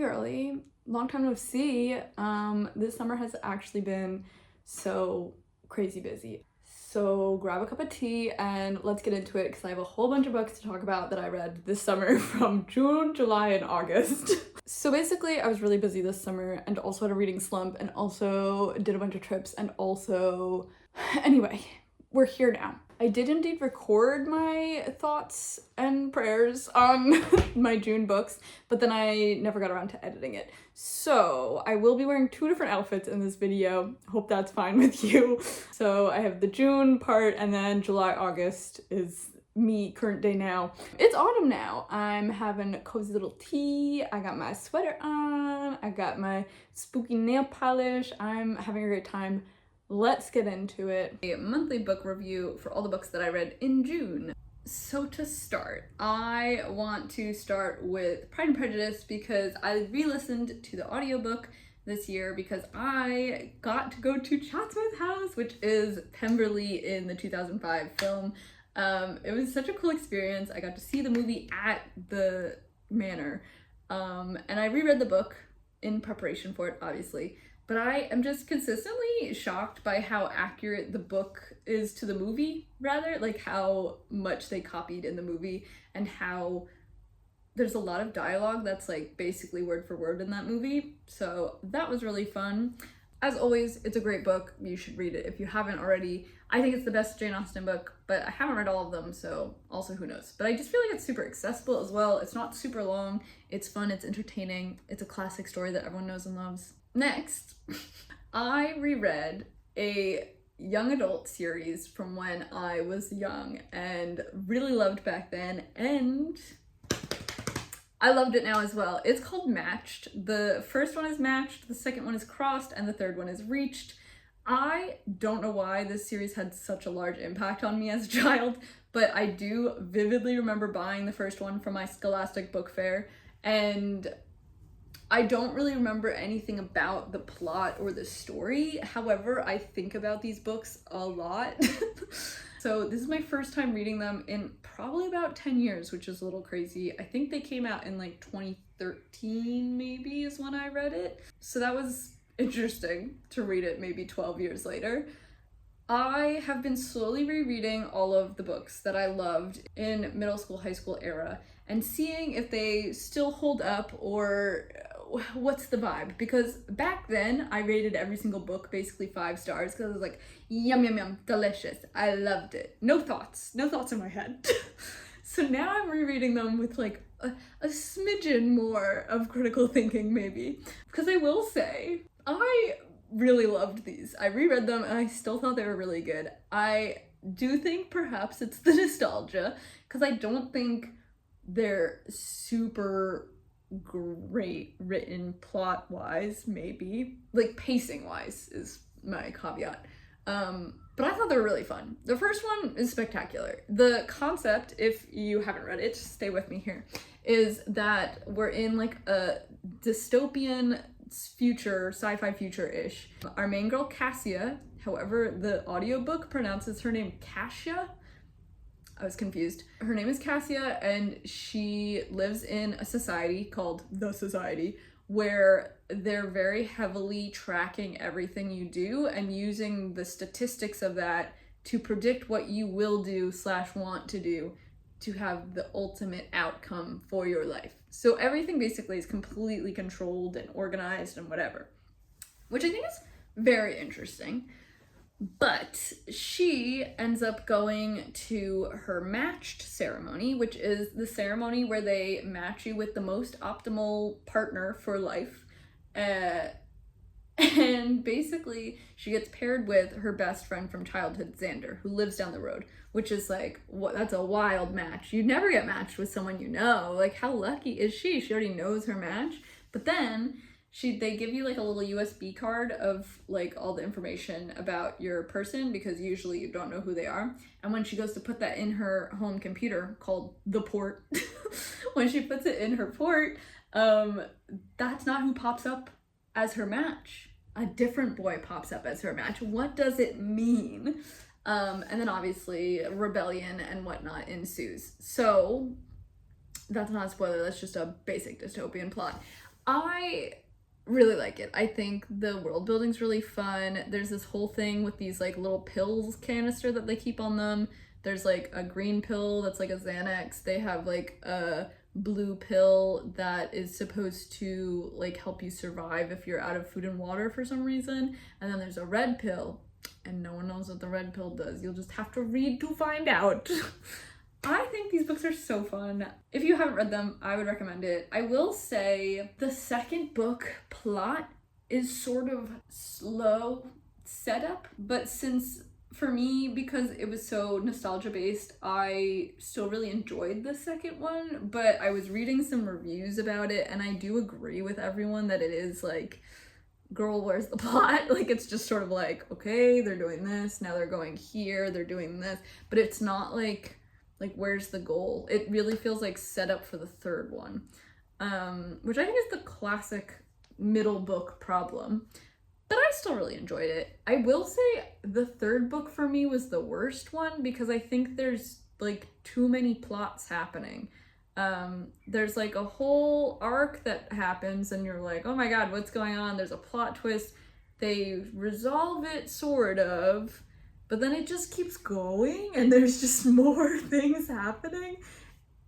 girly. Long time no see. This summer has actually been so crazy busy. So grab a cup of tea and let's get into it because I have a whole bunch of books to talk about that I read this summer from June, July, and August. So basically I was really busy this summer and also had a reading slump and also did a bunch of trips and also... Anyway, we're here now. I did indeed record my thoughts and prayers on my June books, but then I never got around to editing it. So I will be wearing two different outfits in this video. Hope that's fine with you. So I have the June part and then July, August is me current day now. It's autumn now. I'm having a cozy little tea. I got my sweater on. I got my spooky nail polish. I'm having a great time. Let's get into it. A monthly book review for all the books that I read in June. So to start, I want to start with Pride and Prejudice because I re-listened to the audiobook this year because I got to go to Chatsworth House, which is Pemberly in the 2005 film. It was such a cool experience. I got to see the movie at the manor, and I reread the book in preparation for it, obviously. But I am just consistently shocked by how accurate the book is to the movie, rather, like how much they copied in the movie and how there's a lot of dialogue that's like basically word for word in that movie. So that was really fun. As always, it's a great book. You should read it if you haven't already. I think it's the best Jane Austen book, but I haven't read all of them, so also who knows. But I just feel like it's super accessible as well. It's not super long. It's fun. It's entertaining. It's a classic story that everyone knows and loves. Next, I reread a young adult series from when I was young and really loved back then, and I loved it now as well. It's called Matched. The first one is Matched, the second one is Crossed, and the third one is Reached. I don't know why this series had such a large impact on me as a child, but I do vividly remember buying the first one from my Scholastic book fair, and I don't really remember anything about the plot or the story. However, I think about these books a lot. So this is my first time reading them in probably about 10 years, which is a little crazy. I think they came out in like 2013 maybe is when I read it. So that was interesting to read it maybe 12 years later. I have been slowly rereading all of the books that I loved in middle school, high school era and seeing if they still hold up or what's the vibe, because back then I rated every single book basically 5 stars because I was like, yum yum yum, delicious, I loved it, no thoughts in my head. So now I'm rereading them with like a smidgen more of critical thinking maybe, because I will say I really loved these. I reread them and I still thought they were really good. I do think perhaps it's the nostalgia because I don't think they're super great written plot wise, maybe like pacing wise is my caveat, but I thought they were really fun. The first one is spectacular. The concept, if you haven't read it, just stay with me here, is that we're in like a dystopian future, sci-fi future-ish. Our main girl Cassia, however the audiobook pronounces her name Cassia. I was confused. Her name is Cassia and she lives in a society called The Society where they're very heavily tracking everything you do and using the statistics of that to predict what you will do / want to do to have the ultimate outcome for your life. So everything basically is completely controlled and organized and whatever, which I think is very interesting. But she ends up going to her matched ceremony, which is the ceremony where they match you with the most optimal partner for life. And basically she gets paired with her best friend from childhood, Xander, who lives down the road, which is like, what? That's a wild match. You'd never get matched with someone you know. Like, how lucky is she? She already knows her match. But then they give you like a little USB card of like all the information about your person because usually you don't know who they are. And when she goes to put that in her home computer called the port, when she puts it in her port, that's not who pops up as her match. A different boy pops up as her match. What does it mean? And then obviously rebellion and whatnot ensues. So that's not a spoiler, that's just a basic dystopian plot. I really like it. I think the world building's really fun. There's this whole thing with these like little pills canister that they keep on them. There's like a green pill that's like a Xanax. They have like a blue pill that is supposed to like help you survive if you're out of food and water for some reason. And then there's a red pill, and no one knows what the red pill does. You'll just have to read to find out. I think these books are so fun. If you haven't read them, I would recommend it. I will say the second book plot is sort of slow setup, but since for me, because it was so nostalgia based, I still really enjoyed the second one, but I was reading some reviews about it and I do agree with everyone that it is like, girl, where's the plot? Like, it's just sort of like, okay, they're doing this, now they're going here, they're doing this, but it's not like where's the goal? It really feels like set up for the third one, which I think is the classic middle book problem, but I still really enjoyed it. I will say the third book for me was the worst one because I think there's like too many plots happening. There's like a whole arc that happens and you're like, oh my god, what's going on? There's a plot twist. They resolve it sort of, but then it just keeps going and there's just more things happening.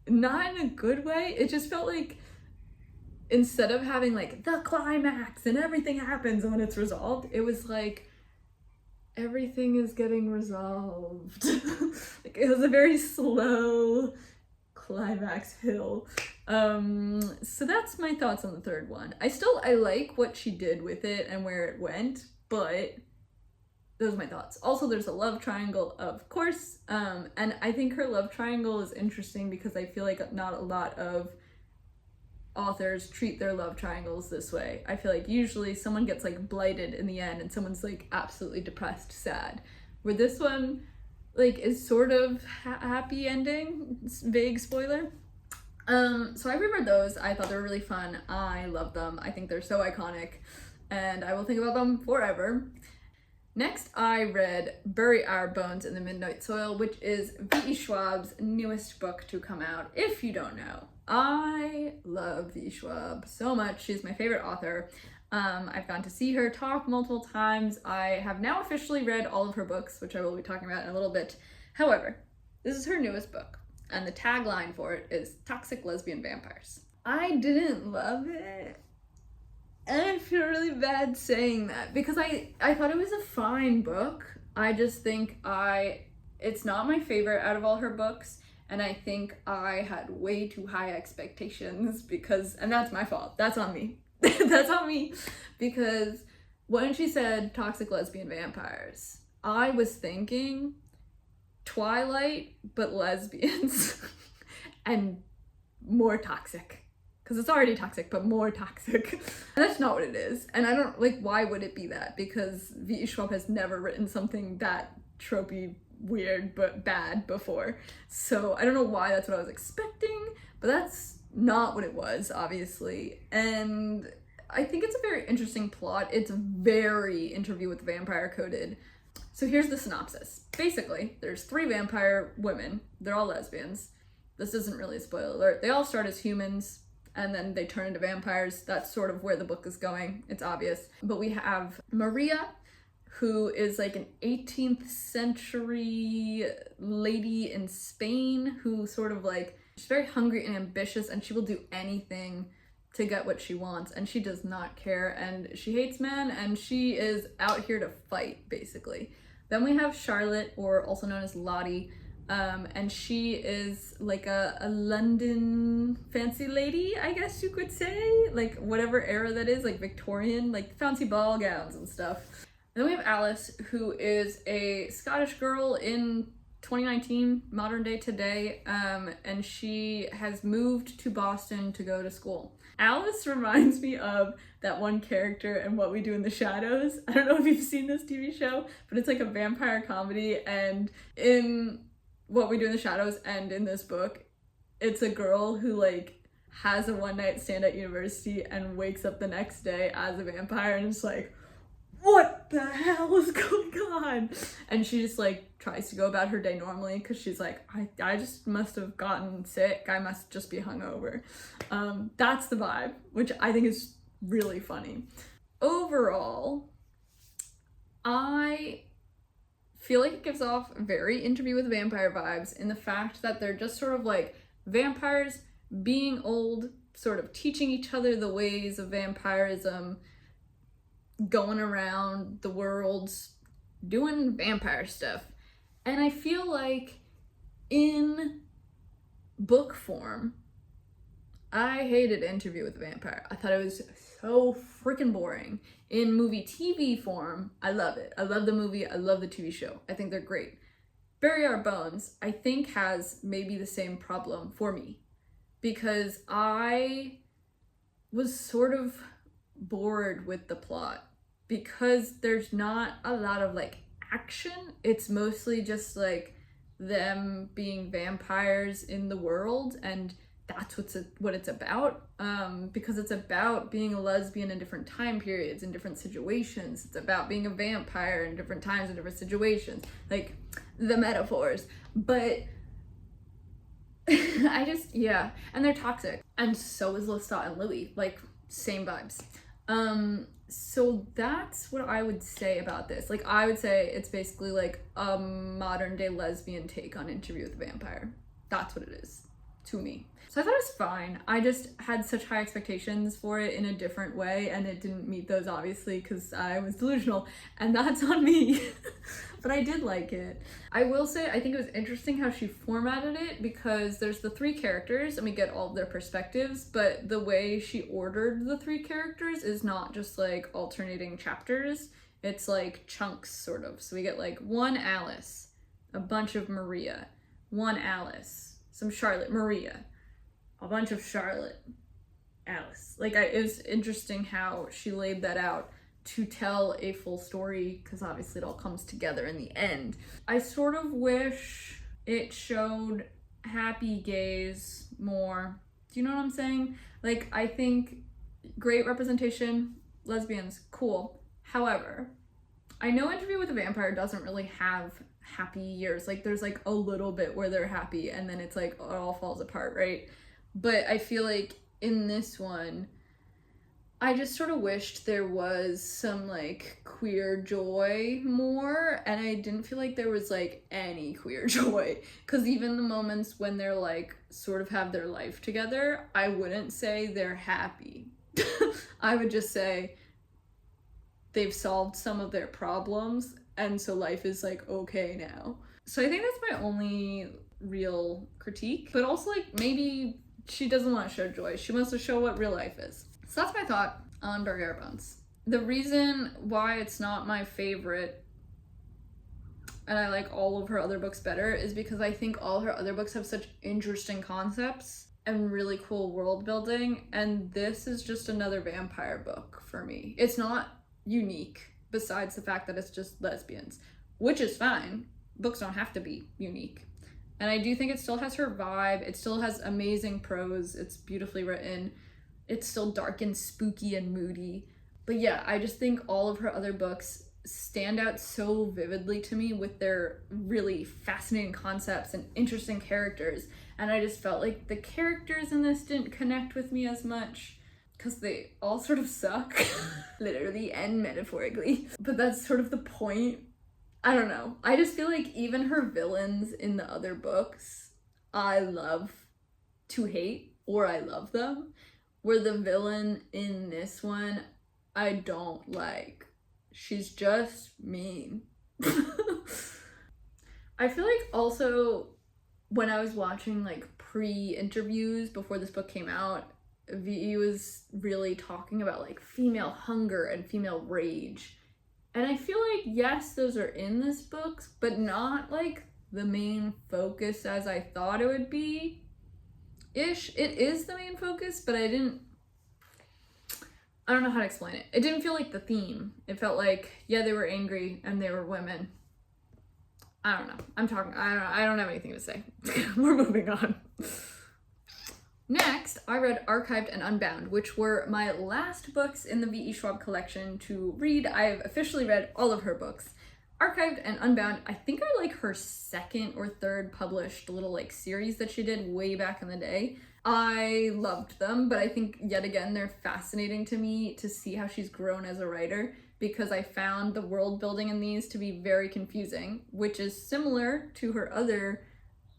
Not in a good way. It just felt like instead of having like the climax and everything happens when it's resolved, it was like everything is getting resolved. Like, it was a very slow climax hill. So that's my thoughts on the third one. I like what she did with it and where it went, but those are my thoughts. Also, there's a love triangle, of course, and I think her love triangle is interesting because I feel like not a lot of authors treat their love triangles this way. I feel like usually someone gets like blighted in the end and someone's like absolutely depressed, sad. Where this one like is sort of happy ending, vague spoiler. So I reread those. I thought they were really fun. I love them. I think they're so iconic and I will think about them forever. Next, I read Bury Our Bones in the Midnight Soil, which is V.E. Schwab's newest book to come out, if you don't know. I love V. Schwab so much. She's my favorite author. I've gone to see her talk multiple times. I have now officially read all of her books, which I will be talking about in a little bit. However, this is her newest book, and the tagline for it is Toxic Lesbian Vampires. I didn't love it. And I feel really bad saying that because I thought it was a fine book. I just think it's not my favorite out of all her books. And I think I had way too high expectations and that's my fault. That's on me. That's on me. Because when she said toxic lesbian vampires, I was thinking Twilight, but lesbians and more toxic. Because it's already toxic, but more toxic. And that's not what it is. And I don't, like, why would it be that? Because V.E. Schwab has never written something that tropey, weird, but bad before. So I don't know why that's what I was expecting, but that's not what it was, obviously. And I think it's a very interesting plot. It's very Interview with the Vampire coded. So here's the synopsis. Basically, there's 3 vampire women. They're all lesbians. This isn't really a spoiler alert. They all start as humans, and then they turn into vampires. That's sort of where the book is going. It's obvious. But we have Maria, who is like an 18th century lady in Spain who sort of like, she's very hungry and ambitious and she will do anything to get what she wants and she does not care and she hates men and she is out here to fight, basically. Then we have Charlotte, or also known as Lottie, and she is like a London fancy lady, I guess you could say, like whatever era that is, like Victorian, like fancy ball gowns and stuff. And then we have Alice, who is a Scottish girl in 2019, modern day today, and she has moved to Boston to go to school. Alice reminds me of that one character in What We Do in the Shadows. I don't know if you've seen this TV show, but it's like a vampire comedy, and in What We Do in the Shadows and in this book, it's a girl who like has a one-night stand at university and wakes up the next day as a vampire and is like, what what the hell is going on? And she just like tries to go about her day normally because she's like, I just must have gotten sick. I must just be hungover. That's the vibe, which I think is really funny. Overall, I feel like it gives off very Interview with a Vampire vibes in the fact that they're just sort of like vampires being old, sort of teaching each other the ways of vampirism, going around the world doing vampire stuff. And I feel like in book form, I hated Interview with a Vampire. I thought it was so freaking boring. In movie TV form, I love it. I love the movie. I love the TV show. I think they're great. Bury Our Bones, I think, has maybe the same problem for me because I was sort of bored with the plot because there's not a lot of like action. It's mostly just like them being vampires in the world, and that's what it's about, because it's about being a lesbian in different time periods, in different situations. It's about being a vampire in different times, in different situations, like the metaphors. But I just, yeah, and they're toxic. And so is Lestat and Louis, like same vibes. So that's what I would say about this. Like, I would say it's basically like a modern day lesbian take on Interview with a Vampire. That's what it is to me. So I thought it was fine. I just had such high expectations for it in a different way, and it didn't meet those, obviously, because I was delusional, and that's on me. But I did like it. I will say, I think it was interesting how she formatted it, because there's the three characters, and we get all of their perspectives, but the way she ordered the three characters is not just like alternating chapters. It's like chunks, sort of. So we get like one Alice, a bunch of Maria, one Alice, some Charlotte, Maria, a bunch of Charlotte, Alice. Like, it was interesting how she laid that out to tell a full story, because obviously it all comes together in the end. I sort of wish it showed happy gays more. Do you know what I'm saying? Like, I think great representation, lesbians, cool. However, I know Interview with a Vampire doesn't really have happy years. Like, there's like a little bit where they're happy and then it's like it all falls apart, right? But I feel like in this one, I just sort of wished there was some like queer joy more, and I didn't feel like there was like any queer joy, because even the moments when they're like sort of have their life together, I wouldn't say they're happy. I would just say they've solved some of their problems, and so life is like okay now. So I think that's my only real critique, but also like maybe she doesn't want to show joy. She wants to show what real life is. So that's my thought on Bury Our Bones. The reason why it's not my favorite, and I like all of her other books better, is because I think all her other books have such interesting concepts and really cool world building, and this is just another vampire book for me. It's not unique, besides the fact that it's just lesbians, which is fine. Books don't have to be unique. And I do think it still has her vibe. It still has amazing prose. It's beautifully written. It's still dark and spooky and moody. But yeah, I just think all of her other books stand out so vividly to me with their really fascinating concepts and interesting characters. And I just felt like the characters in this didn't connect with me as much because they all sort of suck, literally and metaphorically. But that's sort of the point. I don't know. I just feel like even her villains in the other books, I love to hate, or I love them. Where the villain in this one, I don't like. She's just mean. I feel like also when I was watching like pre-interviews before this book came out, V was really talking about like female hunger and female rage. And I feel like, yes, those are in this book, but not like the main focus as I thought it would be. Ish. It is the main focus, but I don't know how to explain it. It didn't feel like the theme. It felt like, yeah, they were angry and they were women. I don't know. I don't have anything to say. We're moving on. Next, I read Archived and Unbound, which were my last books in the V.E. Schwab collection to read. I have officially read all of her books. Archived and Unbound, I think, are like her second or third published little like series that she did way back in the day. I loved them, but I think yet again they're fascinating to me to see how she's grown as a writer, because I found the world building in these to be very confusing, which is similar to her other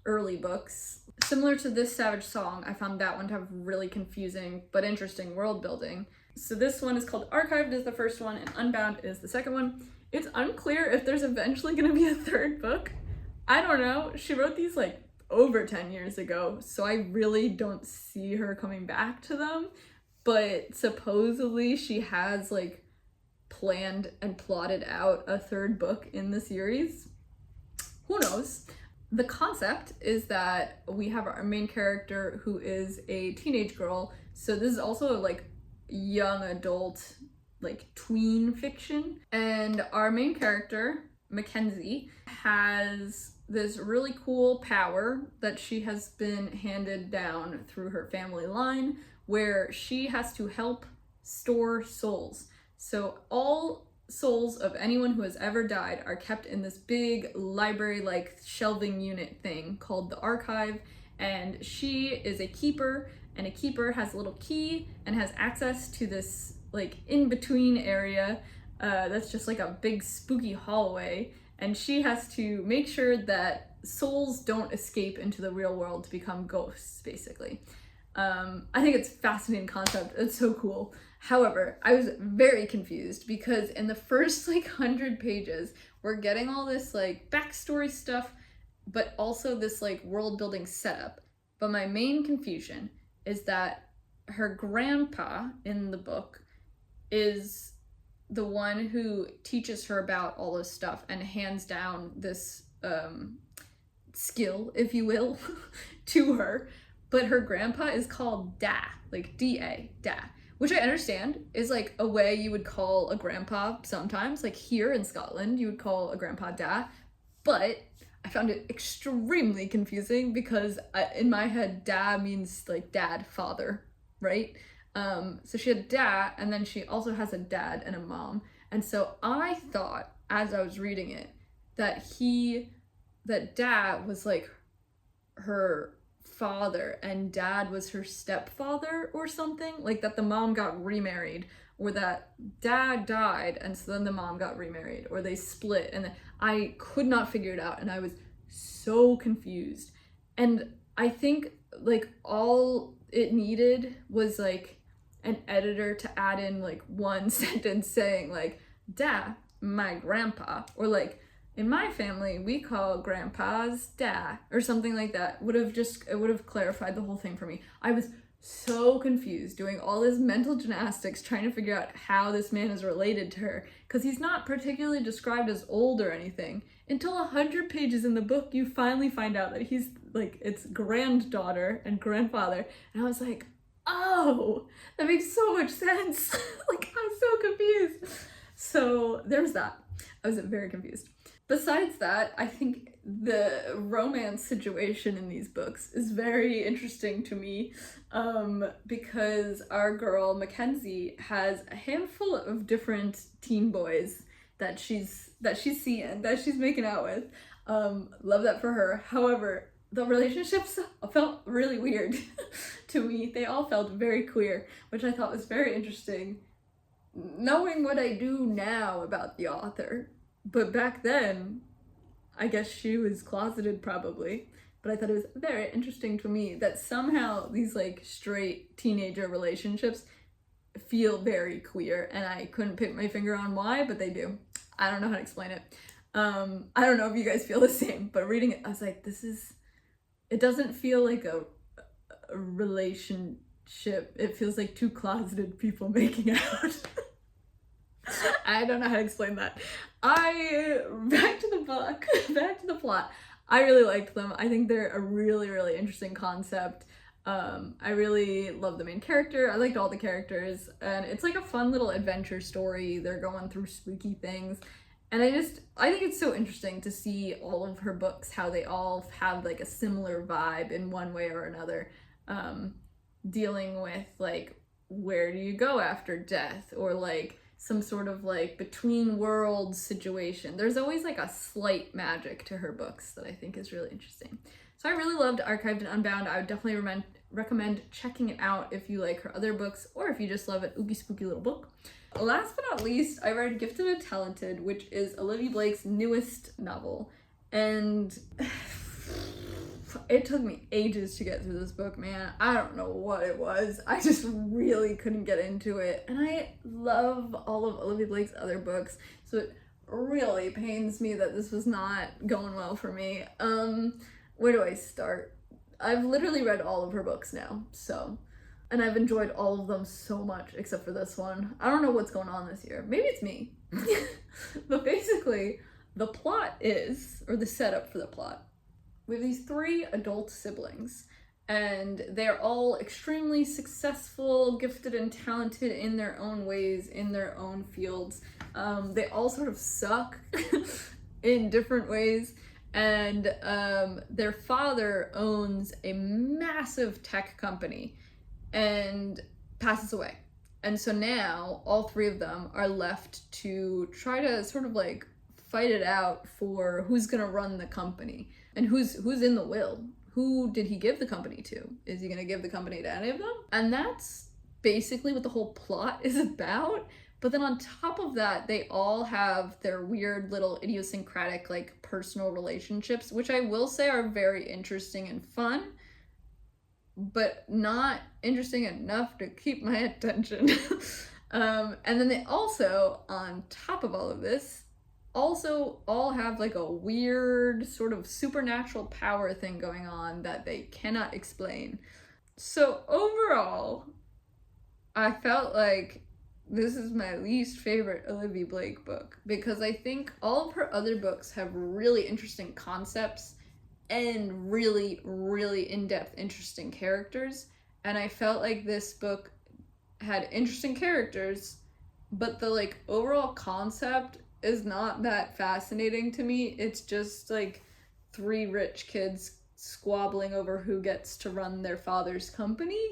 early books. Similar to This Savage Song, I found that one to have really confusing but interesting world building. So this one is called Archived is the first one, and Unbound is the second one. It's unclear if there's eventually going to be a third book. I don't know. She wrote these like over 10 years ago, so I really don't see her coming back to them. But supposedly she has like planned and plotted out a third book in the series. Who knows? The concept is that we have our main character who is a teenage girl. So this is also like young adult, like tween fiction. And our main character, Mackenzie, has this really cool power that she has been handed down through her family line, where she has to help store souls. So all souls of anyone who has ever died are kept in this big library-like shelving unit thing called the archive, and she is a keeper, and a keeper has a little key and has access to this like in-between area that's just like a big spooky hallway, and she has to make sure that souls don't escape into the real world to become ghosts, basically. I think it's a fascinating concept. It's so cool. However, I was very confused because in the first like 100 pages, we're getting all this like backstory stuff, but also this like world building setup. But my main confusion is that her grandpa in the book is the one who teaches her about all this stuff and hands down this skill, if you will, to her. But her grandpa is called Da, like D-A, Da. Which I understand is like a way you would call a grandpa sometimes, like here in Scotland, you would call a grandpa Da, but I found it extremely confusing because in my head, Da means like dad, father, right? So she had Da, and then she also has a dad and a mom. And so I thought, as I was reading it, that Da was like her father and dad was her stepfather or something, like that the mom got remarried, or that dad died and so then the mom got remarried, or they split, and I could not figure it out and I was so confused. And I think like all it needed was like an editor to add in like one sentence saying like, Da, my grandpa, or like, in my family, we call grandpas Da, or something like that. It would have clarified the whole thing for me. I was so confused doing all this mental gymnastics trying to figure out how this man is related to her, because he's not particularly described as old or anything. Until 100 pages in the book, you finally find out that he's like, it's granddaughter and grandfather. And I was like, oh, that makes so much sense. Like, I was so confused. So there's that. I was very confused. Besides that, I think the romance situation in these books is very interesting to me, because our girl Mackenzie has a handful of different teen boys that she's making out with. Love that for her. However, the relationships felt really weird to me. They all felt very queer, which I thought was very interesting, knowing what I do now about the author. But back then, I guess she was closeted probably, but I thought it was very interesting to me that somehow these like straight teenager relationships feel very queer, and I couldn't put my finger on why, but they do. I don't know how to explain it. I don't know if you guys feel the same, but reading it, I was like, it doesn't feel like a relationship. It feels like two closeted people making out. I don't know how to explain that. Back to the book, back to the plot. I really liked them. I think they're a really, really interesting concept. I really love the main character. I liked all the characters, and it's like a fun little adventure story. They're going through spooky things. And I think it's so interesting to see all of her books, how they all have like a similar vibe in one way or another. dealing with like, where do you go after death, or like some sort of like between worlds situation. There's always like a slight magic to her books that I think is really interesting. So I really loved Archived and Unbound. I would definitely recommend checking it out if you like her other books, or if you just love an oogie spooky little book. Last but not least, I read Gifted and Talented, which is Olivia Blake's newest novel. And it took me ages to get through this book, man. I don't know what it was. I just really couldn't get into it. And I love all of Olivia Blake's other books, so it really pains me that this was not going well for me. Where do I start? I've literally read all of her books now, and I've enjoyed all of them so much, except for this one. I don't know what's going on this year. Maybe it's me. But basically, the plot is, or the setup for the plot, we have these 3 adult siblings, and they're all extremely successful, gifted, and talented in their own ways, in their own fields. They all sort of suck in different ways, and their father owns a massive tech company and passes away. And so now all 3 of them are left to try to sort of like fight it out for who's gonna run the company and who's in the will. Who did he give the company to? Is he gonna give the company to any of them? And that's basically what the whole plot is about. But then on top of that, they all have their weird little idiosyncratic like personal relationships, which I will say are very interesting and fun, but not interesting enough to keep my attention. And then they also, on top of all of this, also all have like a weird sort of supernatural power thing going on that they cannot explain. So overall, I felt like this is my least favorite Olivia Blake book, because I think all of her other books have really interesting concepts and really, really in-depth, interesting characters. And I felt like this book had interesting characters, but the like overall concept is not that fascinating to me. It's just like 3 rich kids squabbling over who gets to run their father's company.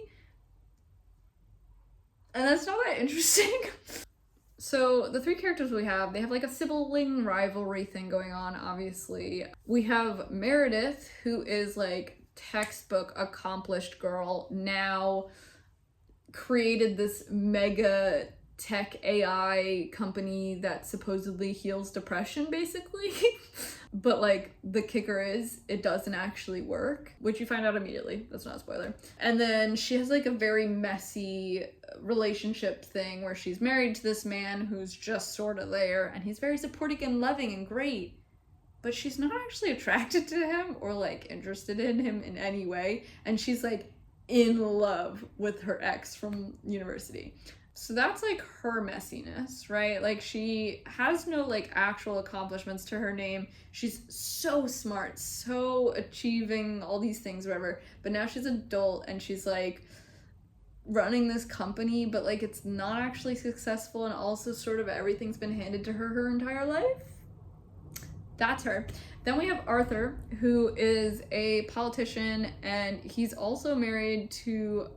And that's not that interesting. So the 3 characters we have, they have like a sibling rivalry thing going on, obviously. We have Meredith, who is like textbook accomplished girl, now created this mega tech AI company that supposedly heals depression, basically. But like the kicker is it doesn't actually work, which you find out immediately. That's not a spoiler. And then she has like a very messy relationship thing where she's married to this man who's just sort of there, and he's very supporting and loving and great, but she's not actually attracted to him or like interested in him in any way, and she's like in love with her ex from university. So that's like her messiness, right? Like she has no like actual accomplishments to her name. She's so smart, so achieving all these things, whatever. But now she's adult and she's like running this company, but like it's not actually successful, and also sort of everything's been handed to her entire life. That's her. Then we have Arthur, who is a politician, and he's also married to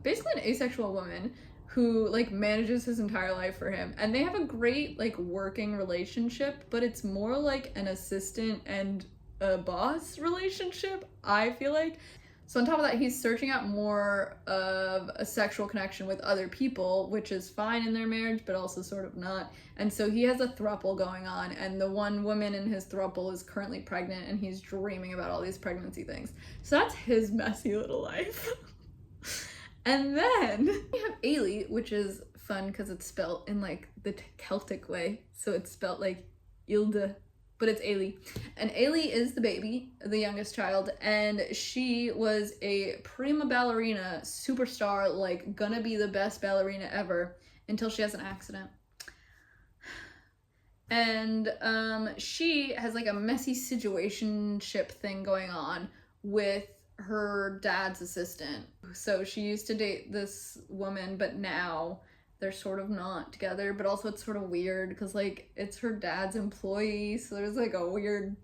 basically an asexual woman who like manages his entire life for him, and they have a great like working relationship, but it's more like an assistant and a boss relationship, I feel like. So on top of that, he's searching out more of a sexual connection with other people, which is fine in their marriage, but also sort of not. And so he has a throuple going on, and the one woman in his throuple is currently pregnant, and he's dreaming about all these pregnancy things. So that's his messy little life. And then we have Ailey, which is fun because it's spelled in like the Celtic way. So it's spelled like Ilde, but it's Ailey. And Ailey is the baby, the youngest child, and she was a prima ballerina superstar, like gonna be the best ballerina ever, until she has an accident. And she has like a messy situationship thing going on with her dad's assistant. So she used to date this woman, but now they're sort of not together, but also it's sort of weird because like it's her dad's employee, so there's like a weird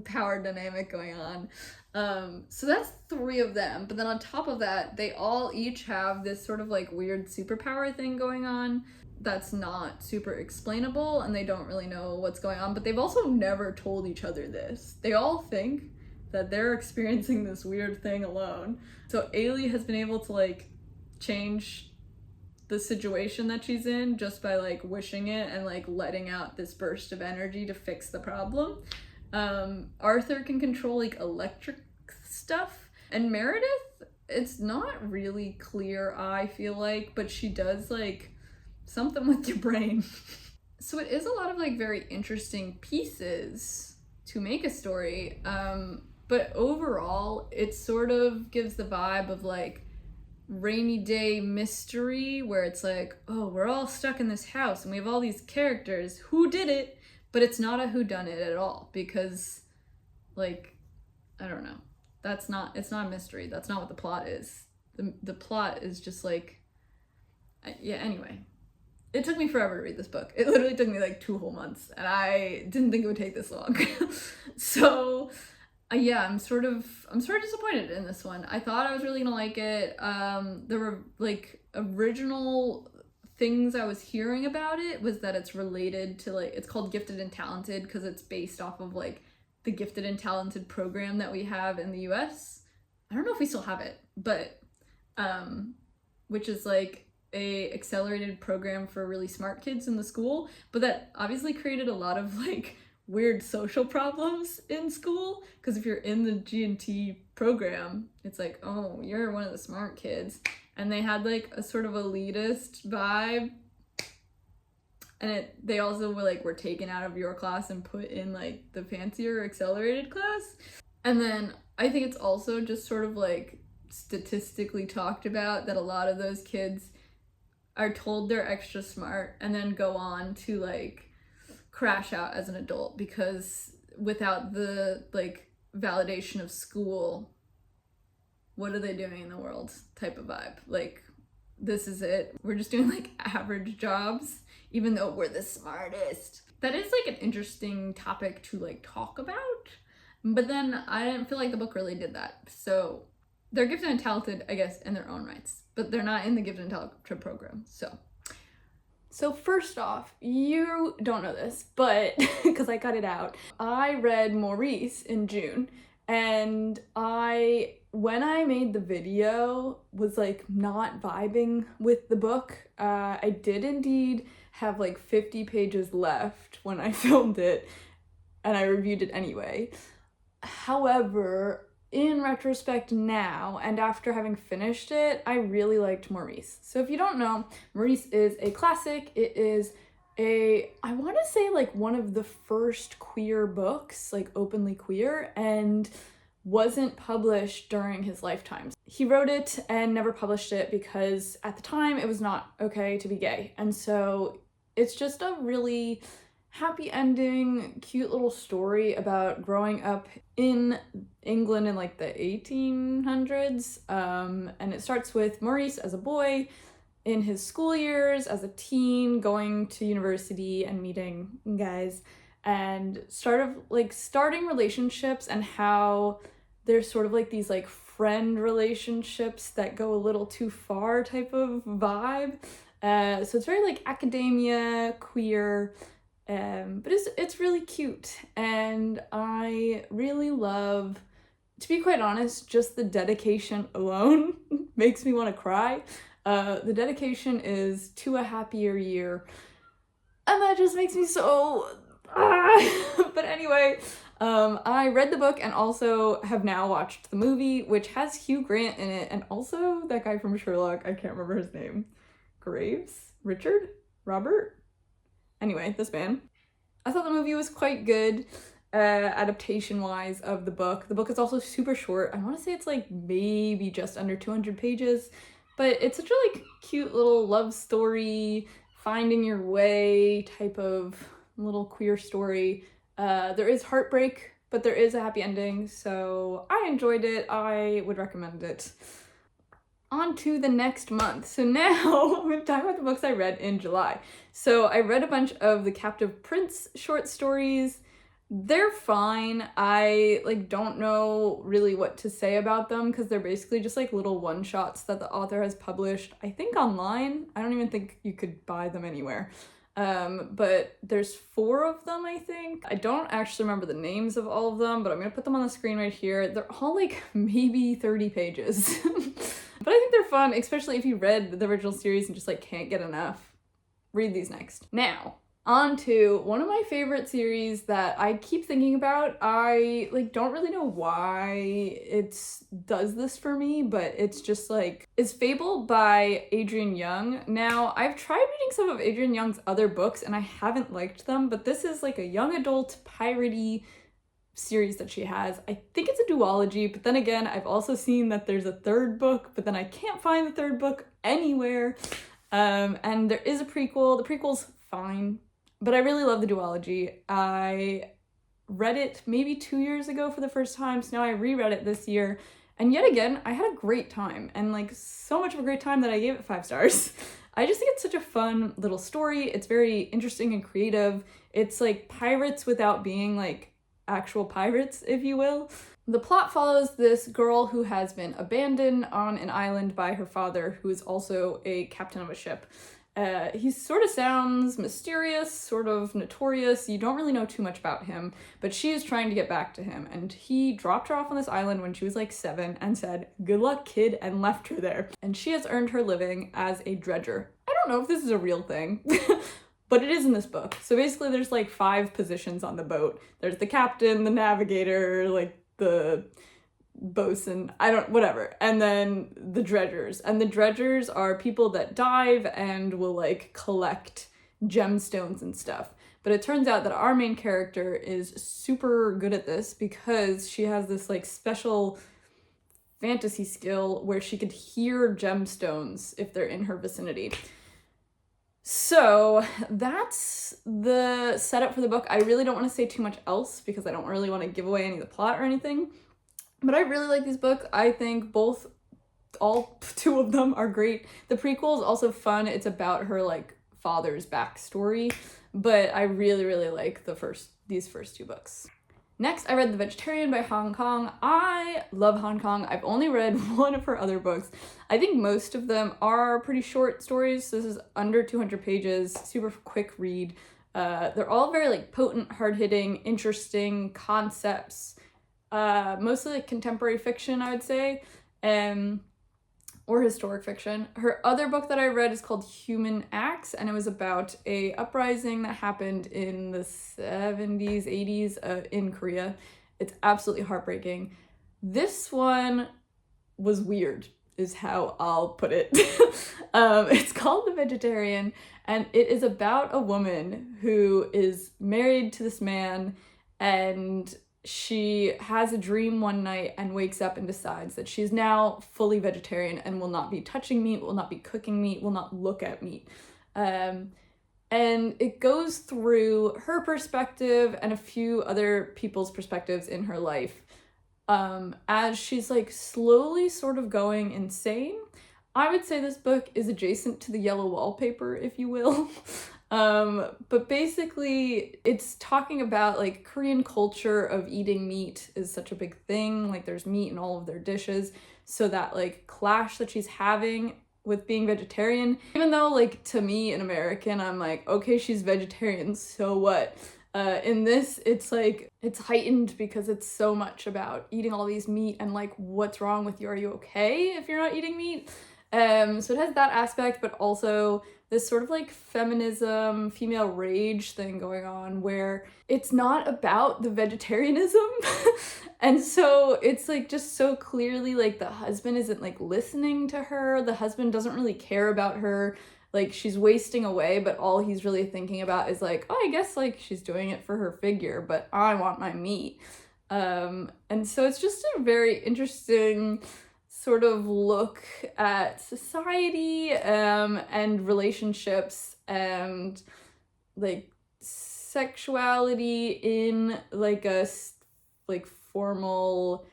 power dynamic going on. So that's 3 of them, but then on top of that, they all each have this sort of like weird superpower thing going on that's not super explainable, and they don't really know what's going on, but they've also never told each other this. They all think that they're experiencing this weird thing alone. So Ailey has been able to like change the situation that she's in just by like wishing it and like letting out this burst of energy to fix the problem. Arthur can control like electric stuff, and Meredith, it's not really clear, I feel like, but she does like something with your brain. So it is a lot of like very interesting pieces to make a story, but overall it sort of gives the vibe of like rainy day mystery where it's like, oh, we're all stuck in this house and we have all these characters, who did it? But it's not a whodunit at all, because like, I don't know, it's not a mystery. That's not what the plot is. The plot is just like, yeah, anyway. It took me forever to read this book. It literally took me like 2 whole months, and I didn't think it would take this long. So yeah, I'm sort of disappointed in this one. I thought I was really gonna like it. There were like original things I was hearing about it was that it's related to like, it's called Gifted and Talented because it's based off of like the Gifted and Talented program that we have in the US. I don't know if we still have it, but which is like a accelerated program for really smart kids in the school, but that obviously created a lot of like weird social problems in school, because if you're in the G&T program, it's like, oh, you're one of the smart kids, and they had like a sort of elitist vibe, and they also were taken out of your class and put in like the fancier accelerated class. And then I think it's also just sort of like statistically talked about that a lot of those kids are told they're extra smart and then go on to like crash out as an adult, because without the like validation of school, what are they doing in the world type of vibe. Like, this is it, we're just doing like average jobs even though we're the smartest. That is like an interesting topic to like talk about, but then I didn't feel like the book really did that. So they're gifted and talented, I guess, in their own rights, but they're not in the Gifted and Talented program. So first off, you don't know this, but because I cut it out, I read Maurice in June, and when I made the video, was like not vibing with the book. I did indeed have like 50 pages left when I filmed it, and I reviewed it anyway. However, in retrospect now, and after having finished it, I really liked Maurice. So if you don't know, Maurice is a classic. It is I want to say like one of the first queer books, like openly queer, and wasn't published during his lifetime. He wrote it and never published it because at the time it was not okay to be gay. And so it's just a really happy ending, cute little story about growing up in England in like the 1800s. And it starts with Maurice as a boy in his school years, as a teen, going to university and meeting guys, and starting relationships, and how there's sort of like these like friend relationships that go a little too far type of vibe. So it's very like academia, queer, but it's really cute, and I really love, to be quite honest, just the dedication alone makes me want to cry. The dedication is "To a Happier Year," and that just makes me so but anyway, I read the book and also have now watched the movie, which has Hugh Grant in it, and also that guy from Sherlock, I can't remember his name. Graves? Richard? Robert? Anyway, this man. I thought the movie was quite good, adaptation-wise of the book. The book is also super short. I want to say it's like maybe just under 200 pages, but it's such a like cute little love story, finding your way type of little queer story. There is heartbreak, but there is a happy ending, so I enjoyed it. I would recommend it. On to the next month. So now we're talking about the books I read in July. So I read a bunch of the Captive Prince short stories. They're fine. I like don't know really what to say about them because they're basically just like little one-shots that the author has published, I think online. I don't even think you could buy them anywhere. But there's 4 of them, I think. I don't actually remember the names of all of them, but I'm gonna put them on the screen right here. They're all like maybe 30 pages. But I think they're fun, especially if you read the original series and just like can't get enough. Read these next. Now, on to one of my favorite series that I keep thinking about. I like don't really know why it does this for me, but it's just like, it's Fable by Adrienne Young. Now, I've tried reading some of Adrienne Young's other books and I haven't liked them, but this is like a young adult piratey series that she has. I think it's a duology, but then again, I've also seen that there's a 3rd book, but then I can't find the 3rd book anywhere. And there is a prequel. The prequel's fine, but I really love the duology. I read it maybe 2 years ago for the first time, so now I reread it this year. And yet again, I had a great time, and like so much of a great time that I gave it 5 stars. I just think it's such a fun little story. It's very interesting and creative. It's like pirates without being like actual pirates, if you will. The plot follows this girl who has been abandoned on an island by her father, who is also a captain of a ship. He sort of sounds mysterious, sort of notorious. You don't really know too much about him, but she is trying to get back to him. And he dropped her off on this island when she was like 7 and said, "Good luck, kid," and left her there. And she has earned her living as a dredger. I don't know if this is a real thing, but it is in this book. So basically there's like 5 positions on the boat. There's the captain, the navigator, like the bosun, whatever, and then the dredgers. And the dredgers are people that dive and will like collect gemstones and stuff. But it turns out that our main character is super good at this because she has this like special fantasy skill where she could hear gemstones if they're in her vicinity. So that's the setup for the book. I really don't want to say too much else because I don't really want to give away any of the plot or anything. But I really like these books. I think all 2 of them are great. The prequel is also fun. It's about her like father's backstory, but I really, really like these first 2 books. Next, I read The Vegetarian by Hong Kong. I love Hong Kong. I've only read 1 of her other books. I think most of them are pretty short stories. This is under 200 pages, super quick read. They're all very like potent, hard-hitting, interesting concepts. Mostly like contemporary fiction, I would say, or historic fiction. Her other book that I read is called Human Acts, and it was about a uprising that happened in the 70s, 80s in Korea. It's absolutely heartbreaking. This one was weird, is how I'll put it. It's called The Vegetarian, and it is about a woman who is married to this man, and she has a dream one night and wakes up and decides that she's now fully vegetarian and will not be touching meat, will not be cooking meat, will not look at meat. And it goes through her perspective and a few other people's perspectives in her life as she's like slowly sort of going insane. I would say this book is adjacent to the yellow wallpaper, if you will. But basically it's talking about like Korean culture of eating meat is such a big thing. Like there's meat in all of their dishes. So that like clash that she's having with being vegetarian, even though like to me, an American, I'm like, okay, she's vegetarian, so what? In this, it's like, it's heightened because it's so much about eating all these meat and like, what's wrong with you? Are you okay if you're not eating meat? So it has that aspect, but also this sort of like feminism, female rage thing going on where it's not about the vegetarianism. And so it's like just so clearly like the husband isn't like listening to her. The husband doesn't really care about her. Like she's wasting away, but all he's really thinking about is like, oh, I guess like she's doing it for her figure, but I want my meat. And so it's just a very interesting sort of look at society and relationships and like sexuality in like a like formal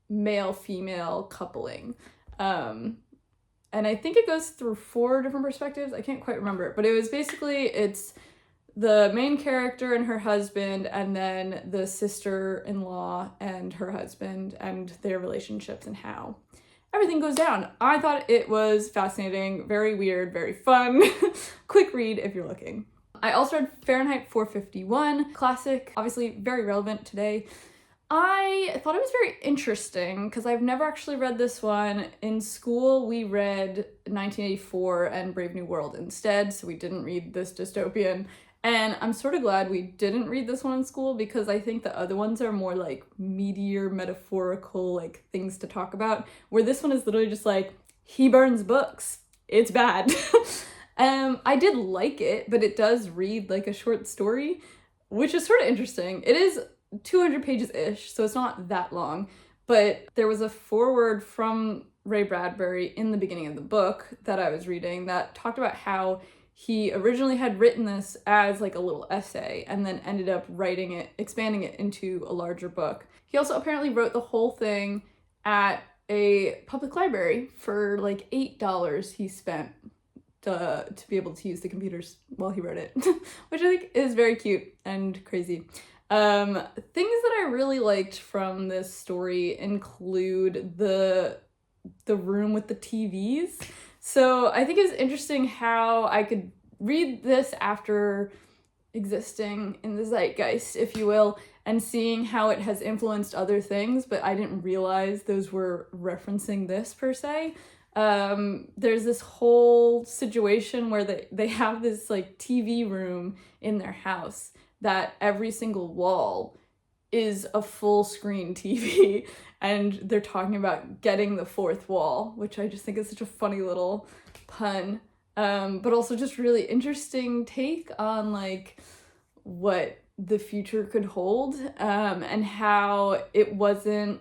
male-female coupling. And I think it goes through 4 different perspectives. I can't quite remember it, but it was basically, it's the main character and her husband, and then the sister-in-law and her husband and their relationships and how everything goes down. I thought it was fascinating, very weird, very fun. Quick read if you're looking. I also read Fahrenheit 451, classic, obviously very relevant today. I thought it was very interesting because I've never actually read this one. In school, we read 1984 and Brave New World instead, so we didn't read this dystopian. And I'm sort of glad we didn't read this one in school because I think the other ones are more like meteor, metaphorical, like things to talk about, where this one is literally just like, he burns books. It's bad. I did like it, but it does read like a short story, which is sort of interesting. It is 200 pages-ish, so it's not that long, but there was a foreword from Ray Bradbury in the beginning of the book that I was reading that talked about how he originally had written this as like a little essay and then ended up writing it, expanding it into a larger book. He also apparently wrote the whole thing at a public library for like $8 he spent to be able to use the computers while he wrote it, which I think is very cute and crazy. Things that I really liked from this story include the room with the TVs. So I think it's interesting how I could read this after existing in the zeitgeist, if you will, and seeing how it has influenced other things, but I didn't realize those were referencing this per se. There's this whole situation where they have this like TV room in their house that every single wall is a full screen TV, and they're talking about getting the fourth wall, which I just think is such a funny little pun, but also just really interesting take on like what the future could hold, and how it wasn't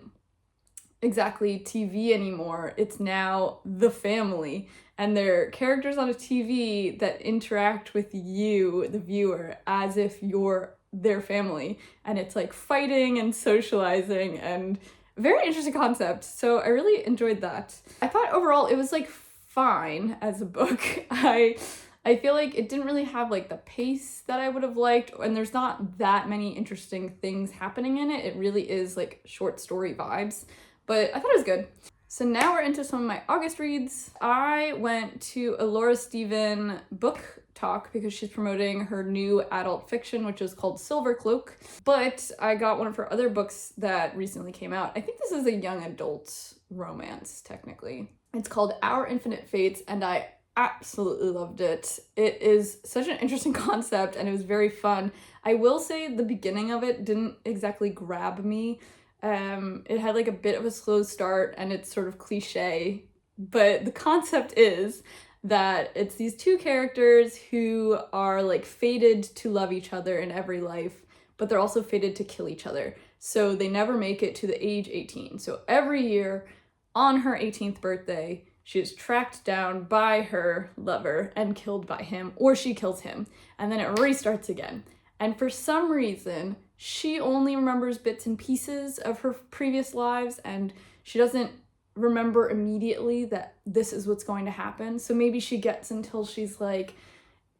exactly TV anymore. It's now the family, and they're characters on a TV that interact with you, the viewer, as if you're their family, and it's like fighting and socializing, and very interesting concept. So I really enjoyed that. I thought overall it was like fine as a book. I feel like it didn't really have like the pace that I would have liked, and there's not that many interesting things happening in it. It really is like short story vibes, but I thought it was good. So now we're into some of my August reads. I went to a Laura Steven book talk because she's promoting her new adult fiction, which is called Silvercloak. But I got one of her other books that recently came out. I think this is a young adult romance, technically. It's called Our Infinite Fates, and I absolutely loved it. It is such an interesting concept, and it was very fun. I will say the beginning of it didn't exactly grab me. It had like a bit of a slow start, and it's sort of cliche, but the concept is that it's these two characters who are like fated to love each other in every life, but they're also fated to kill each other. So they never make it to the age 18. So every year on her 18th birthday, she is tracked down by her lover and killed by him, or she kills him, and then it restarts again. And for some reason, she only remembers bits and pieces of her previous lives, and she doesn't remember immediately that this is what's going to happen. So maybe she gets until she's like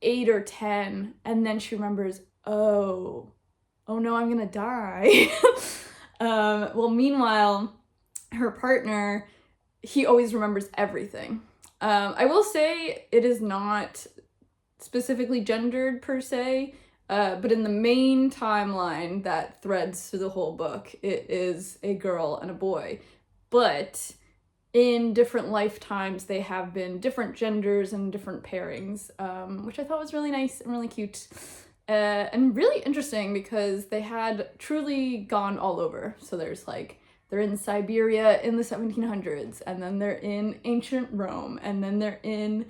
8 or 10, and then she remembers, oh no, I'm gonna die. Well, meanwhile, her partner, he always remembers everything. I will say it is not specifically gendered per se, but in the main timeline that threads through the whole book, it is a girl and a boy. But in different lifetimes, they have been different genders and different pairings, which I thought was really nice and really cute. And really interesting because they had truly gone all over. So there's like, they're in Siberia in the 1700s, and then they're in ancient Rome, and then they're in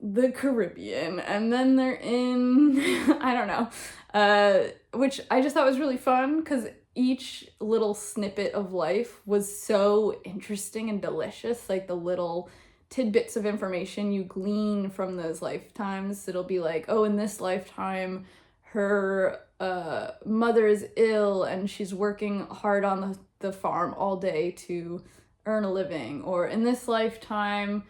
the Caribbean, and then they're in, I don't know, which I just thought was really fun because each little snippet of life was so interesting and delicious. Like the little tidbits of information you glean from those lifetimes. It'll be like, oh, in this lifetime, her mother is ill and she's working hard on the farm all day to earn a living. Or in this lifetime,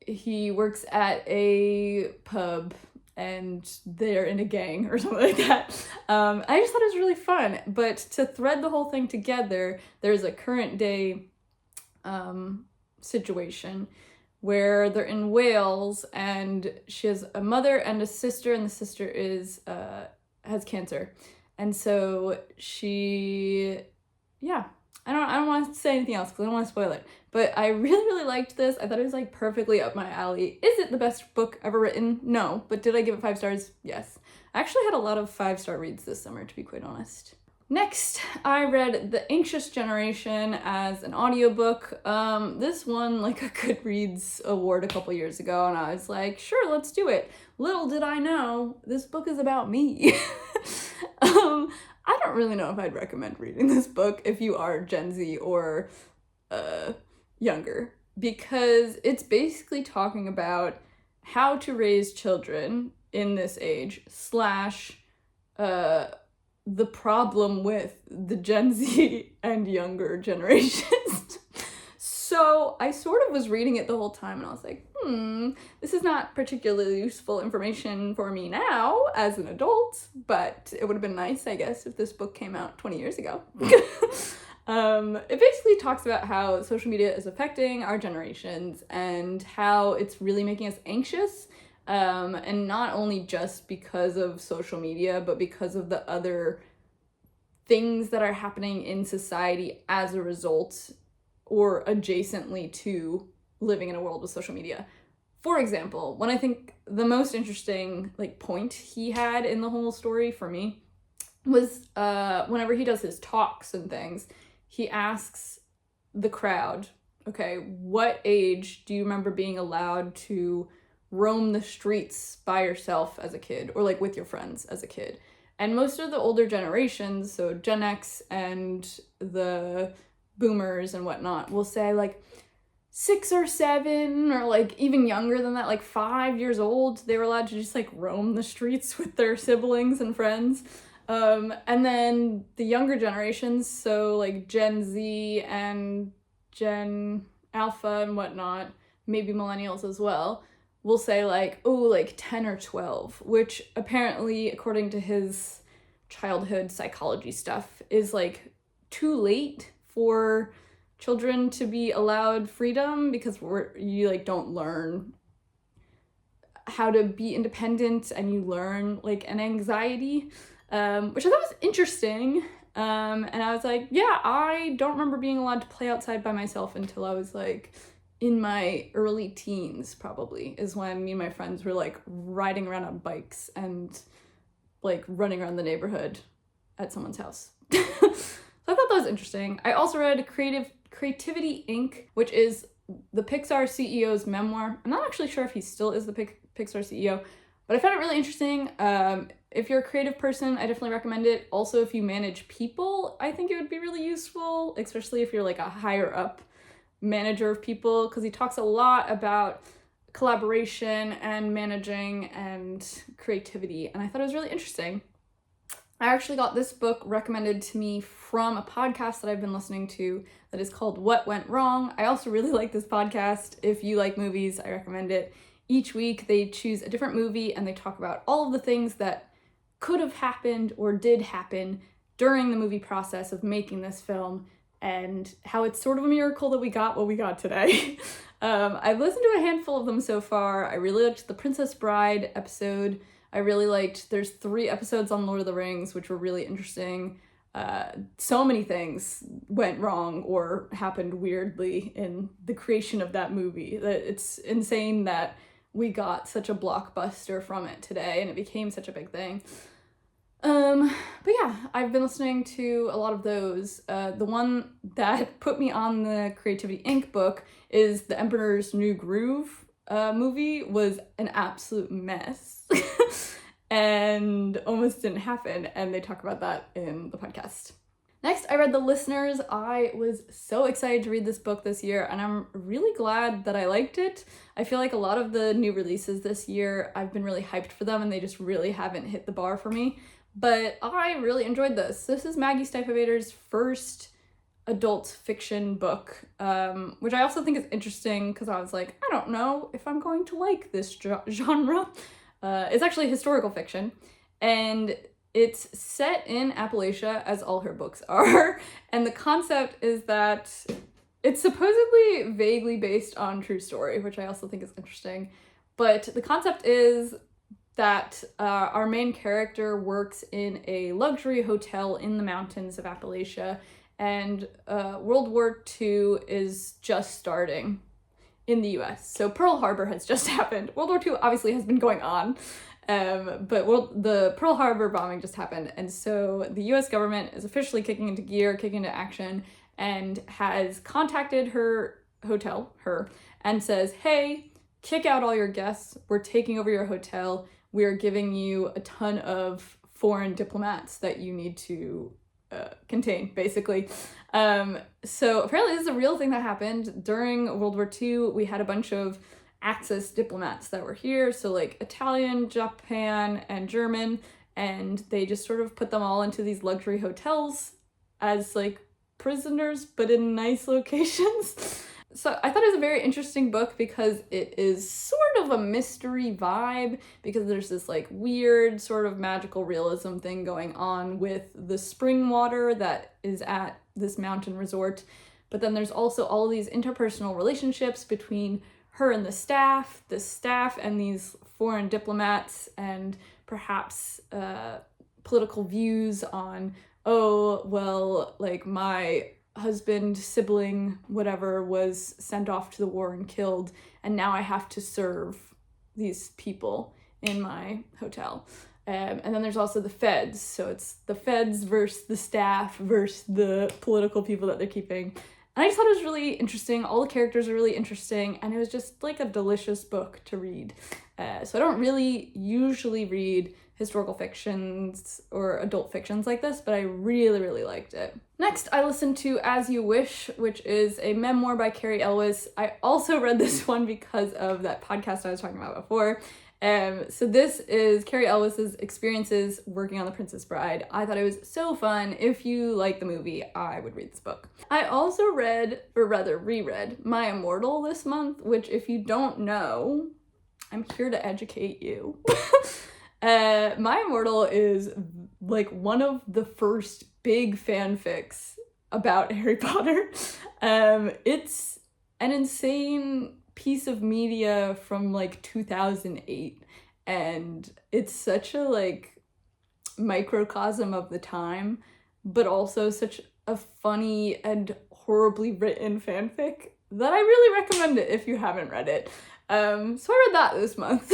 he works at a pub and they're in a gang or something like that. I just thought it was really fun. But to thread the whole thing together, there's a current day situation where they're in Wales, and she has a mother and a sister, and the sister is has cancer. And so she, yeah, I don't want to say anything else because I don't want to spoil it. But I really liked this. I thought it was like perfectly up my alley. Is it the best book ever written? No. But did I give it 5 stars? Yes. I actually had a lot of 5-star reads this summer, to be quite honest. Next, I read The Anxious Generation as an audiobook. This won like a Goodreads award a couple years ago, and I was like, sure, let's do it. Little did I know, this book is about me. I don't really know if I'd recommend reading this book if you are Gen Z or younger, because it's basically talking about how to raise children in this age, / the problem with the Gen Z and younger generations. So I sort of was reading it the whole time and I was like, this is not particularly useful information for me now as an adult, but it would have been nice, I guess, if this book came out 20 years ago. It basically talks about how social media is affecting our generations and how it's really making us anxious. And not only just because of social media, but because of the other things that are happening in society as a result or adjacently to living in a world with social media. For example, when I think the most interesting point he had in the whole story for me was whenever he does his talks and things, he asks the crowd, okay, what age do you remember being allowed to roam the streets by yourself as a kid, or with your friends as a kid? And most of the older generations, so Gen X and the boomers and whatnot, will say 6 or 7, or even younger than that, 5 years old, they were allowed to just roam the streets with their siblings and friends. And then the younger generations, so Gen Z and Gen Alpha and whatnot, maybe millennials as well, will say 10 or 12, which apparently, according to his childhood psychology stuff, is too late for children to be allowed freedom, because you don't learn how to be independent, and you learn an anxiety, which I thought was interesting. And I was like, yeah, I don't remember being allowed to play outside by myself until I was in my early teens, probably, is when me and my friends were riding around on bikes and running around the neighborhood at someone's house. So I thought that was interesting. I also read Creativity Inc., which is the Pixar CEO's memoir. I'm not actually sure if he still is the Pixar CEO, but I found it really interesting. If you're a creative person, I definitely recommend it. Also, if you manage people, I think it would be really useful, especially if you're a higher up manager of people, because he talks a lot about collaboration and managing and creativity, and I thought it was really interesting. I actually got this book recommended to me from a podcast that I've been listening to that is called What Went Wrong. I also really like this podcast. If you like movies, I recommend it. Each week they choose a different movie and they talk about all of the things that could have happened or did happen during the movie process of making this film, and how it's sort of a miracle that we got what we got today. I've listened to a handful of them so far. I really liked the Princess Bride episode. I really liked, there's 3 episodes on Lord of the Rings, which were really interesting. So many things went wrong or happened weirdly in the creation of that movie. It's insane that we got such a blockbuster from it today and it became such a big thing. But yeah, I've been listening to a lot of those. The one that put me on the Creativity Inc. book is The Emperor's New Groove movie. Was an absolute mess and almost didn't happen, and they talk about that in the podcast. Next, I read The Listeners. I was so excited to read this book this year, and I'm really glad that I liked it. I feel like a lot of the new releases this year, I've been really hyped for them, and they just really haven't hit the bar for me. But I really enjoyed this. This is Maggie Stiefvater's first adult fiction book, which I also think is interesting because I was like, I don't know if I'm going to like this genre. It's actually historical fiction, and it's set in Appalachia, as all her books are, and the concept is that it's supposedly vaguely based on true story, which I also think is interesting, but the concept is that our main character works in a luxury hotel in the mountains of Appalachia, and World War II is just starting in the US. So Pearl Harbor has just happened. World War II obviously has been going on, but the Pearl Harbor bombing just happened, and so the US government is officially kicking into gear, kicking into action, and has contacted her hotel, and says, hey, kick out all your guests, we're taking over your hotel, we are giving you a ton of foreign diplomats that you need to contain, basically. So apparently this is a real thing that happened. During World War II, we had a bunch of Axis diplomats that were here, so like Italian, Japan, and German, and they just sort of put them all into these luxury hotels as like prisoners, but in nice locations. So I thought it was a very interesting book because it is sort of a mystery vibe, because there's this like weird sort of magical realism thing going on with the spring water that is at this mountain resort. But then there's also all these interpersonal relationships between her and the staff and these foreign diplomats, and perhaps political views on, oh, well, like my husband, sibling, whatever, was sent off to the war and killed, and now I have to serve these people in my hotel. And then there's also the feds, so it's the feds versus the staff versus the political people that they're keeping. And I just thought it was really interesting. All the characters are really interesting, and it was just like a delicious book to read. So I don't really usually read historical fictions or adult fictions like this, but I really, really liked it. Next, I listened to As You Wish, which is a memoir by Carrie Elwes. I also read this one because of that podcast I was talking about before. So this is Carrie Elwes's experiences working on The Princess Bride. I thought it was so fun. If you like the movie, I would read this book. I also reread My Immortal this month, which, if you don't know, I'm here to educate you. My Immortal is like one of the first big fanfics about Harry Potter. It's an insane piece of media from like 2008, and it's such a like microcosm of the time, but also such a funny and horribly written fanfic that I really recommend it if you haven't read it. So I read that this month.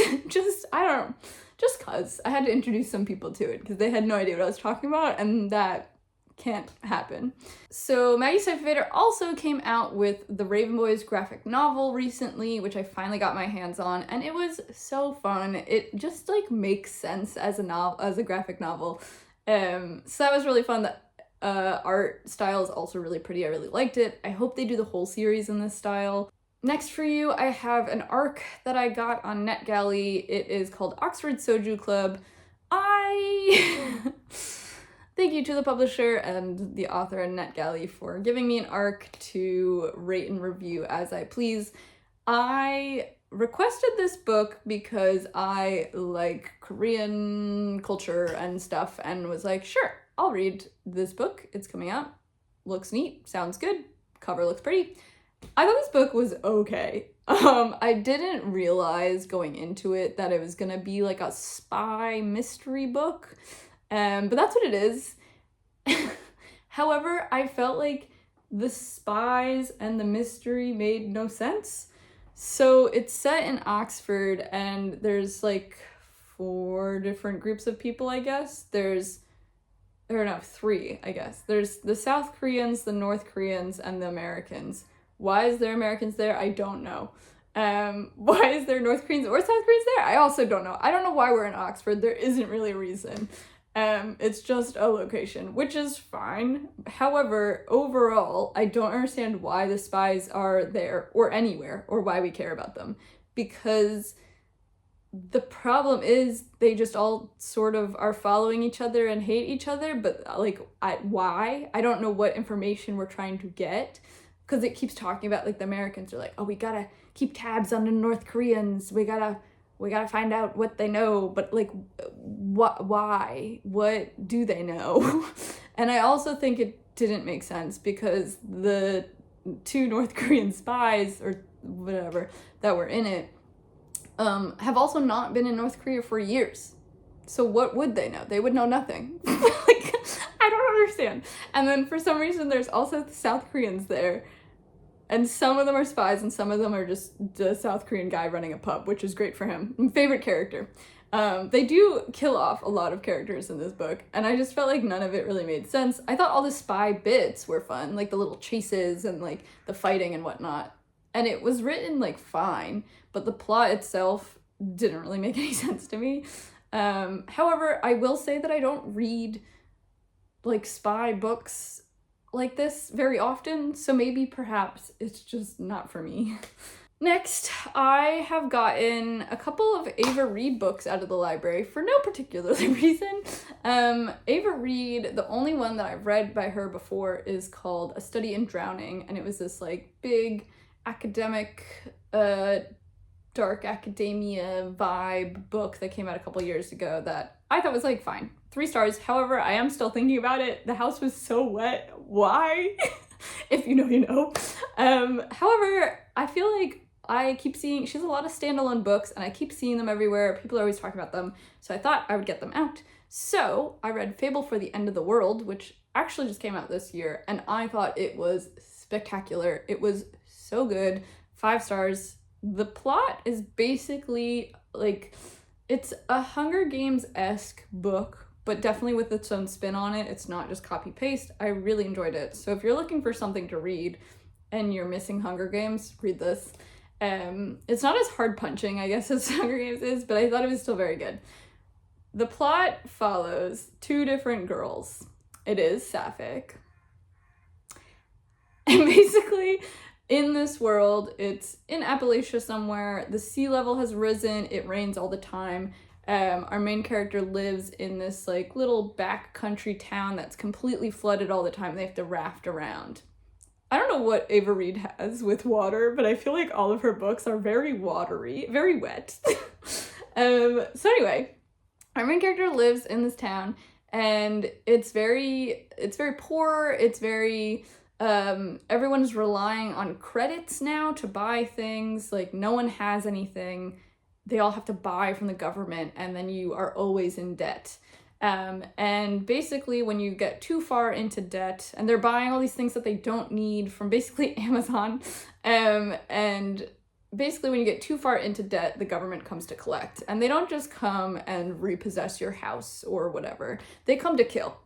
Just cause I had to introduce some people to it because they had no idea what I was talking about, and that can't happen. So Maggie Stiefvater also came out with the Raven Boys graphic novel recently, which I finally got my hands on, and it was so fun. It just like makes sense as a graphic novel. So that was really fun. The art style is also really pretty. I really liked it. I hope they do the whole series in this style. Next for you, I have an ARC that I got on NetGalley. It is called Oxford Soju Club. Thank you to the publisher and the author and NetGalley for giving me an ARC to rate and review as I please. I requested this book because I like Korean culture and stuff, and was like, sure, I'll read this book. It's coming out. Looks neat. Sounds good. Cover looks pretty. I thought this book was okay. I didn't realize going into it that it was gonna be like a spy mystery book, but that's what it is. However, I felt like the spies and the mystery made no sense. So it's set in Oxford, and there's like 4 different groups of people, I guess. There are 3, I guess. There's the South Koreans, the North Koreans, and the Americans. Why is there Americans there? I don't know. Why is there North Koreans or South Koreans there? I also don't know. I don't know why we're in Oxford. There isn't really a reason. It's just a location, which is fine. However, overall, I don't understand why the spies are there or anywhere, or why we care about them. Because the problem is they just all sort of are following each other and hate each other, but like, why? I don't know what information we're trying to get. Because it keeps talking about, like, the Americans are like, oh, we gotta keep tabs on the North Koreans. We gotta we gotta find out what they know, but like, why? What do they know? And I also think it didn't make sense because the 2 North Korean spies or whatever that were in it have also not been in North Korea for years. So what would they know? They would know nothing. Like, I don't understand. And then for some reason there's also the South Koreans there. And some of them are spies and some of them are just the South Korean guy running a pub, which is great for him. My favorite character. They do kill off a lot of characters in this book, and I just felt like none of it really made sense. I thought all the spy bits were fun, like the little chases and like the fighting and whatnot. And it was written like fine, but the plot itself didn't really make any sense to me. However, I will say that I don't read like spy books like this very often, so maybe perhaps it's just not for me. Next, I have gotten a couple of Ava Reid books out of the library for no particular reason. Ava Reid, the only one that I've read by her before is called A Study in Drowning, and it was this like big academic, dark academia vibe book that came out a couple years ago that I thought was like fine. 3 stars. However, I am still thinking about it. The house was so wet. Why? If you know, you know. However, I feel like I keep seeing, she has a lot of standalone books and I keep seeing them everywhere. People are always talking about them. So I thought I would get them out. So I read Fable for the End of the World, which actually just came out this year. And I thought it was spectacular. It was so good. 5 stars. The plot is basically like, it's a Hunger Games-esque book, but definitely with its own spin on it. It's not just copy-paste. I really enjoyed it. So if you're looking for something to read and you're missing Hunger Games, read this. It's not as hard punching, I guess, as Hunger Games is, but I thought it was still very good. The plot follows 2 different girls. It is sapphic. And basically, in this world, it's in Appalachia somewhere. The sea level has risen. It rains all the time. Our main character lives in this like little backcountry town that's completely flooded all the time. They have to raft around. I don't know what Ava Reid has with water, but I feel like all of her books are very watery, very wet. So anyway, our main character lives in this town and it's very poor. It's very, everyone is relying on credits now to buy things. Like no one has anything. They all have to buy from the government and then you are always in debt. And basically when you get too far into debt, and they're buying all these things that they don't need from basically Amazon, and basically when you get too far into debt, the government comes to collect. And they don't just come and repossess your house or whatever. They come to kill.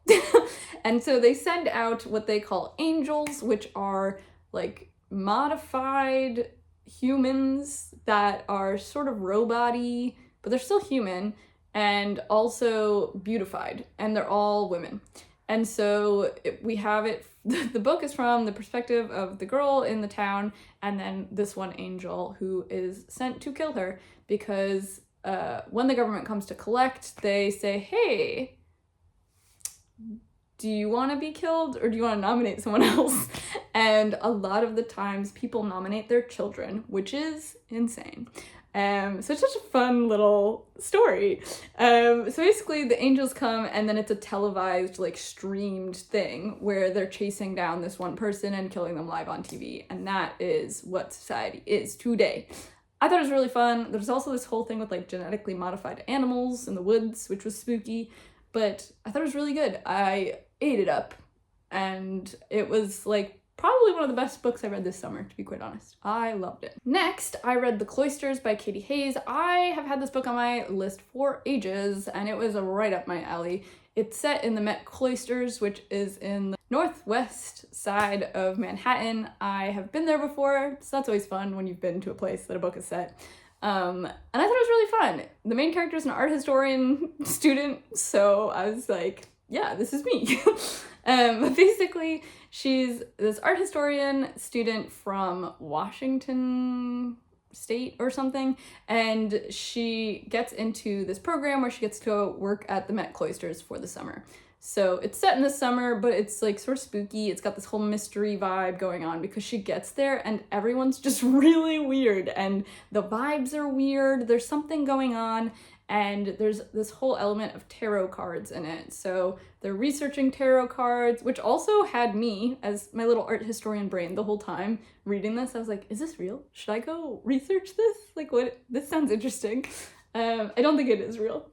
And so they send out what they call angels, which are like modified humans that are sort of robot-y, but they're still human, and also beautified, and they're all women. And so we have it, the book is from the perspective of the girl in the town, and then this one angel who is sent to kill her because when the government comes to collect, they say, hey, do you want to be killed or do you want to nominate someone else? And a lot of the times people nominate their children, which is insane. So it's such a fun little story. So basically the angels come and then it's a televised, like streamed thing where they're chasing down this one person and killing them live on TV. And that is what society is today. I thought it was really fun. There's also this whole thing with like genetically modified animals in the woods, which was spooky, but I thought it was really good. I ate it up and it was like probably one of the best books I read this summer, to be quite honest. I loved it. Next, I read The Cloisters by Katie Hayes. I have had this book on my list for ages, and it was right up my alley. It's set in the Met Cloisters, which is in the northwest side of Manhattan. I have been there before, so that's always fun when you've been to a place that a book is set. And I thought it was really fun. The main character is an art historian student, so I was like, yeah, this is me. Basically, she's this art historian student from Washington State or something, and she gets into this program where she gets to work at the Met Cloisters for the summer. So it's set in the summer, but it's like sort of spooky. It's got this whole mystery vibe going on because she gets there and everyone's just really weird and the vibes are weird. There's something going on and there's this whole element of tarot cards in it. So they're researching tarot cards, which also had me as my little art historian brain the whole time reading this. I was like, is this real? Should I go research this? Like, what? This sounds interesting. I don't think it is real.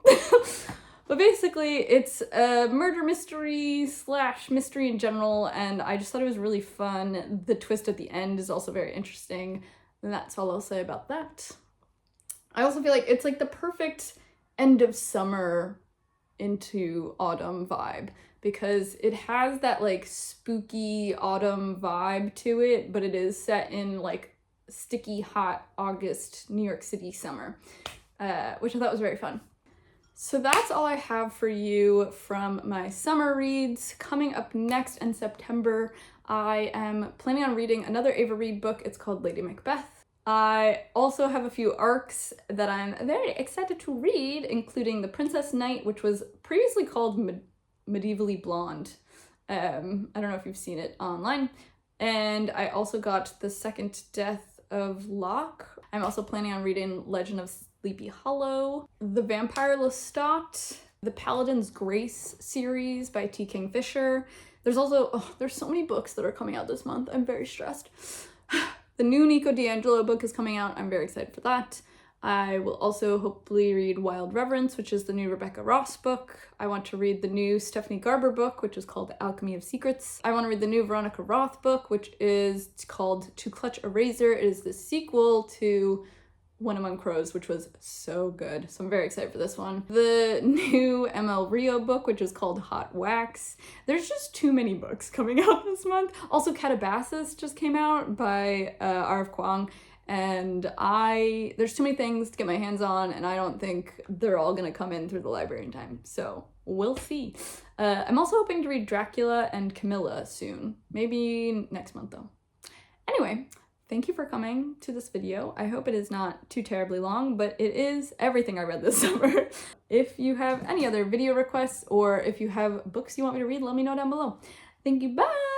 But basically, it's a murder mystery / mystery in general, and I just thought it was really fun. The twist at the end is also very interesting, and that's all I'll say about that. I also feel like it's like the perfect end of summer into autumn vibe, because it has that like spooky autumn vibe to it, but it is set in like sticky, hot August New York City summer, which I thought was very fun. So that's all I have for you from my summer reads. Coming up next in September, I am planning on reading another Ava Reid book. It's called Lady Macbeth. I also have a few arcs that I'm very excited to read, including The Princess Knight, which was previously called Medievally Blonde. I don't know if you've seen it online. And I also got The Second Death of Locke. I'm also planning on reading Legend of Sleepy Hollow, The Vampire Lestat, the Paladin's Grace series by T. Kingfisher. There's also, there's so many books that are coming out this month. I'm very stressed. The new Nico D'Angelo book is coming out. I'm very excited for that. I will also hopefully read Wild Reverence, which is the new Rebecca Ross book. I want to read the new Stephanie Garber book, which is called Alchemy of Secrets. I want to read the new Veronica Roth book, which is called To Clutch a Razor. It is the sequel to When Among Crows, which was so good. So I'm very excited for this one. The new ML Rio book, which is called Hot Wax. There's just too many books coming out this month. Also, Catabasis just came out by R.F. Kuang. And there's too many things to get my hands on, and I don't think they're all gonna come in through the library in time. So we'll see. I'm also hoping to read Dracula and Camilla soon. Maybe next month though. Anyway, thank you for coming to this video. I hope it is not too terribly long, but it is everything I read this summer. If you have any other video requests or if you have books you want me to read, let me know down below. Thank you, bye!